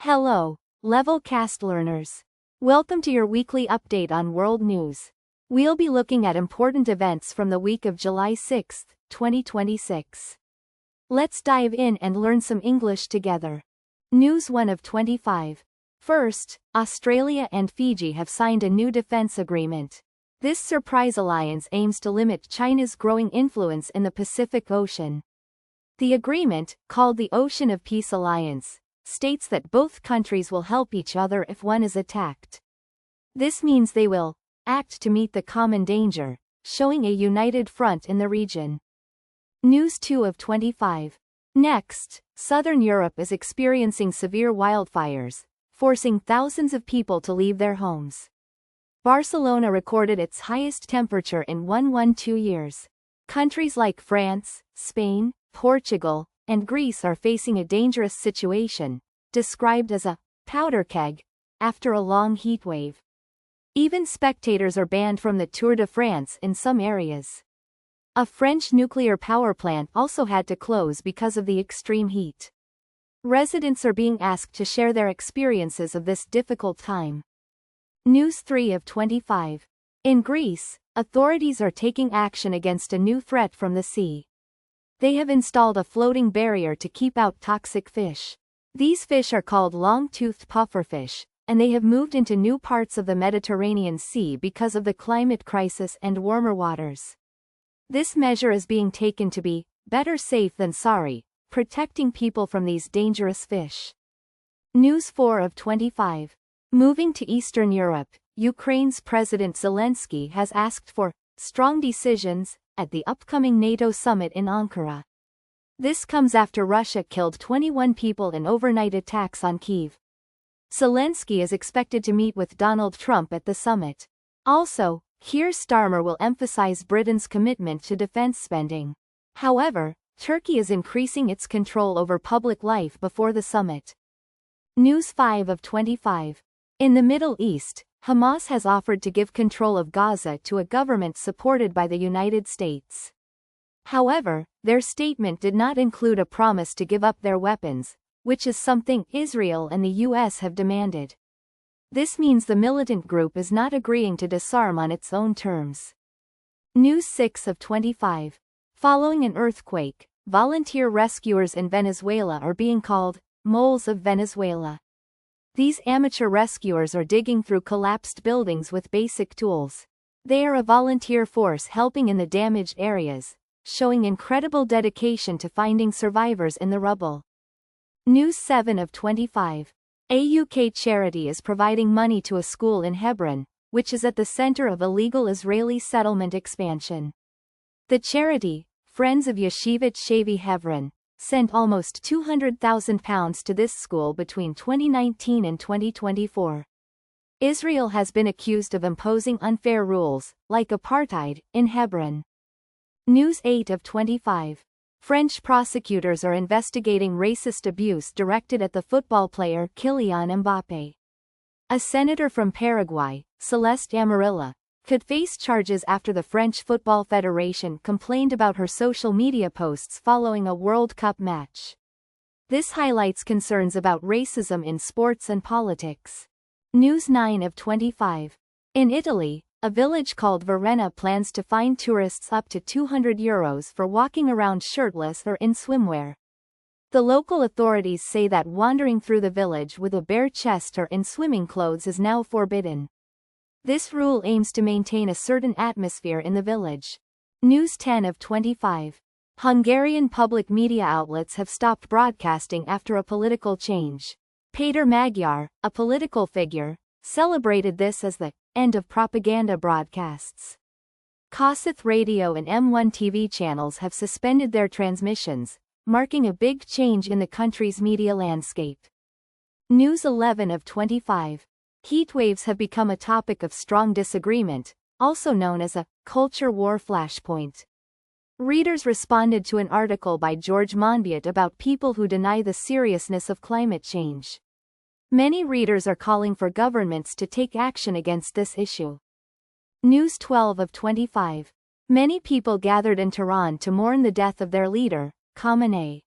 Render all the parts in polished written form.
Hello, Level Cast learners. Welcome to your weekly update on world news. We'll be looking at important events from the week of July 6, 2026. Let's dive in and learn some English together. News 1 of 25. First, Australia and Fiji have signed a new defense agreement. This surprise alliance aims to limit China's growing influence in the Pacific Ocean. The agreement, called the Ocean of Peace Alliance, states that both countries will help each other if one is attacked. This means they will act to meet the common danger, showing a united front in the region. News 2 of 25. Next, Southern Europe is experiencing severe wildfires, forcing thousands of people to leave their homes. Barcelona recorded its highest temperature in 112 years. Countries like France, Spain, Portugal, and Greece are facing a dangerous situation, described as a powder keg, after a long heatwave. Even spectators are banned from the Tour de France in some areas. A French nuclear power plant also had to close because of the extreme heat. Residents are being asked to share their experiences of this difficult time. News 3 of 25. In Greece, authorities are taking action against a new threat from the sea. They have installed a floating barrier to keep out toxic fish. These fish are called long-toothed pufferfish, and they have moved into new parts of the Mediterranean Sea because of the climate crisis and warmer waters. This measure is being taken to be better safe than sorry, protecting people from these dangerous fish. News 4 of 25. Moving to Eastern Europe, Ukraine's President Zelensky has asked for strong decisions at the upcoming NATO summit in Ankara. This comes after Russia killed 21 people in overnight attacks on Kyiv. Zelensky is expected to meet with Donald Trump at the summit. Also, Keir Starmer will emphasize Britain's commitment to defense spending. However, Turkey is increasing its control over public life before the summit. News 5 of 25. In the Middle East, Hamas has offered to give control of Gaza to a government supported by the United States. However, their statement did not include a promise to give up their weapons, which is something Israel and the US have demanded. This means the militant group is not agreeing to disarm on its own terms. News 6 of 25. Following an earthquake, volunteer rescuers in Venezuela are being called moles of Venezuela. These amateur rescuers are digging through collapsed buildings with basic tools. They are a volunteer force helping in the damaged areas, showing incredible dedication to finding survivors in the rubble. News 7 of 25. A UK charity is providing money to a school in Hebron, which is at the center of illegal Israeli settlement expansion. The charity, Friends of Yeshivat Shavi Hebron, sent almost £200,000 to this school between 2019 and 2024. Israel has been accused of imposing unfair rules, like apartheid, in Hebron. News 8 of 25. French prosecutors are investigating racist abuse directed at the football player Kylian Mbappé. A senator from Paraguay, Celeste Amarilla, could face charges after the French Football Federation complained about her social media posts following a World Cup match. This highlights concerns about racism in sports and politics. News 9 of 25. In Italy, a village called Varenna plans to fine tourists up to €200 for walking around shirtless or in swimwear. The local authorities say that wandering through the village with a bare chest or in swimming clothes is now forbidden. This rule aims to maintain a certain atmosphere in the village. News 10 of 25. Hungarian public media outlets have stopped broadcasting after a political change. Péter Magyar, a political figure, celebrated this as the end of propaganda broadcasts. Kossuth Radio and M1 TV channels have suspended their transmissions, marking a big change in the country's media landscape. News 11 of 25. Heatwaves have become a topic of strong disagreement, also known as a culture war flashpoint. Readers responded to an article by George Monbiot about people who deny the seriousness of climate change. Many readers are calling for governments to take action against this issue. News 12 of 25. Many people gathered in Tehran to mourn the death of their leader, Khamenei.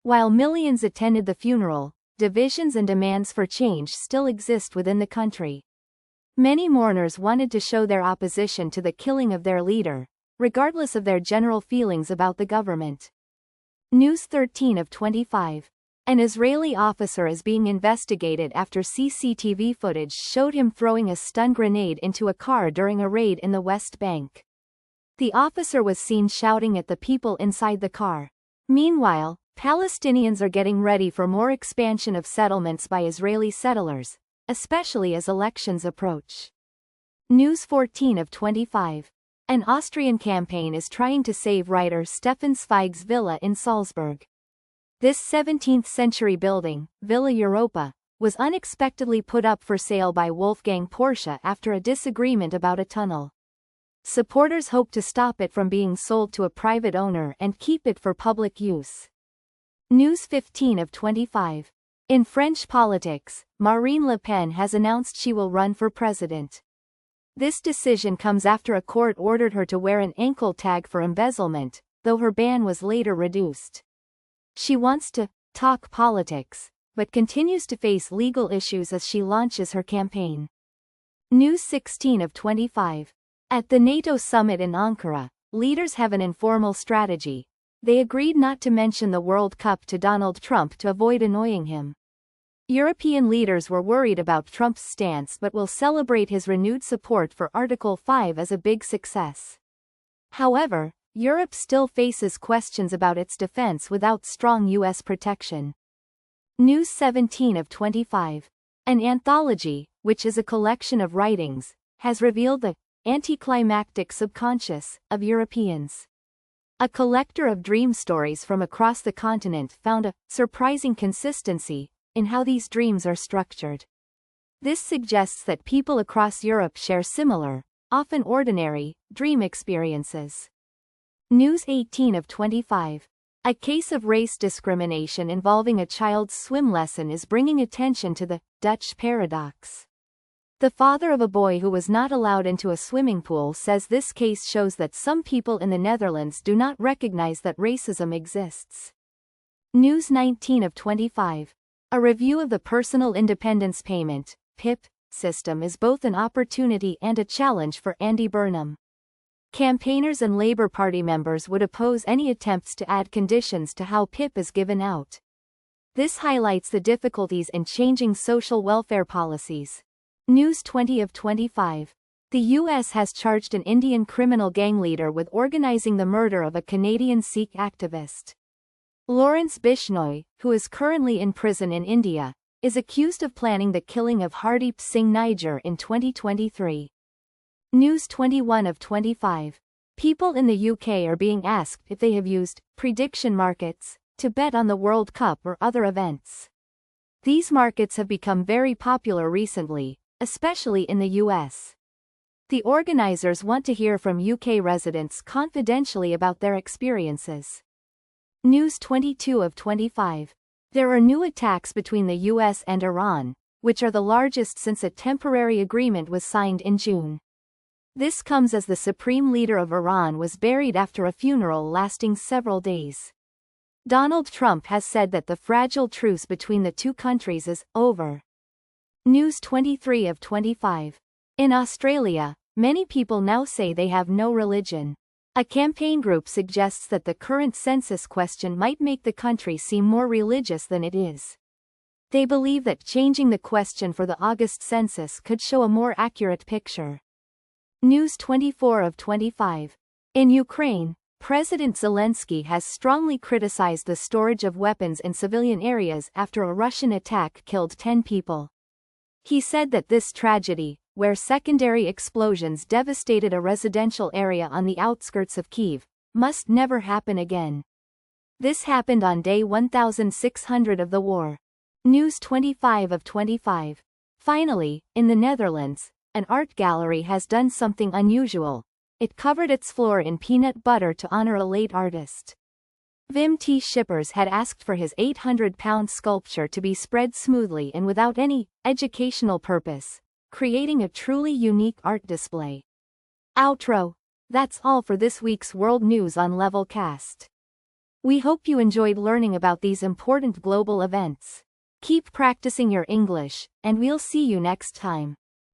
While millions attended the funeral, divisions and demands for change still exist within the country. Many mourners wanted to show their opposition to the killing of their leader, regardless of their general feelings about the government. News 13 of 25. An Israeli officer is being investigated after CCTV footage showed him throwing a stun grenade into a car during a raid in the West Bank. The officer was seen shouting at the people inside the car. Meanwhile, Palestinians are getting ready for more expansion of settlements by Israeli settlers, especially as elections approach. News 14 of 25. An Austrian campaign is trying to save writer Stefan Zweig's villa in Salzburg. This 17th-century building, Villa Europa, was unexpectedly put up for sale by Wolfgang Porsche after a disagreement about a tunnel. Supporters hope to stop it from being sold to a private owner and keep it for public use. News 15 of 25. In French politics, Marine Le Pen has announced she will run for president. This decision comes after a court ordered her to wear an ankle tag for embezzlement, though her ban was later reduced. She wants to talk politics, but continues to face legal issues as she launches her campaign. News 16 of 25. At the NATO summit in Ankara, leaders have an informal strategy. They agreed not to mention the World Cup to Donald Trump to avoid annoying him. European leaders were worried about Trump's stance but will celebrate his renewed support for Article 5 as a big success. However, Europe still faces questions about its defense without strong U.S. protection. News 17 of 25. An anthology, which is a collection of writings, has revealed the anticlimactic subconscious of Europeans. A collector of dream stories from across the continent found a surprising consistency in how these dreams are structured. This suggests that people across Europe share similar, often ordinary, dream experiences. News 18 of 25. A case of race discrimination involving a child's swim lesson is bringing attention to the Dutch paradox. The father of a boy who was not allowed into a swimming pool says this case shows that some people in the Netherlands do not recognize that racism exists. News 19 of 25. A review of the Personal Independence Payment (PIP) system is both an opportunity and a challenge for Andy Burnham. Campaigners and Labour Party members would oppose any attempts to add conditions to how PIP is given out. This highlights the difficulties in changing social welfare policies. News 20 of 25. The U.S. has charged an Indian criminal gang leader with organizing the murder of a Canadian Sikh activist. Lawrence Bishnoi, who is currently in prison in India, is accused of planning the killing of Hardeep Singh Nijjar in 2023. News 21 of 25. People in the UK are being asked if they have used prediction markets to bet on the World Cup or other events. These markets have become very popular recently, especially in the US. The organizers want to hear from UK residents confidentially about their experiences. News 22 of 25. There are new attacks between the US and Iran, which are the largest since a temporary agreement was signed in June. This comes as the supreme leader of Iran was buried after a funeral lasting several days. Donald Trump has said that the fragile truce between the two countries is over. News 23 of 25. In Australia, many people now say they have no religion. A campaign group suggests that the current census question might make the country seem more religious than it is. They believe that changing the question for the August census could show a more accurate picture. News 24 of 25. In Ukraine, President Zelensky has strongly criticized the storage of weapons in civilian areas after a Russian attack killed 10 people. He said that this tragedy, where secondary explosions devastated a residential area on the outskirts of Kyiv, must never happen again. This happened on day 1600 of the war. News 25 of 25. Finally, in the Netherlands, an art gallery has done something unusual. It covered its floor in peanut butter to honor a late artist. Wim T. Schippers had asked for his 800-pound sculpture to be spread smoothly and without any educational purpose, creating a truly unique art display. Outro. That's all for this week's World News on Levelcast. We hope you enjoyed learning about these important global events. Keep practicing your English, and we'll see you next time.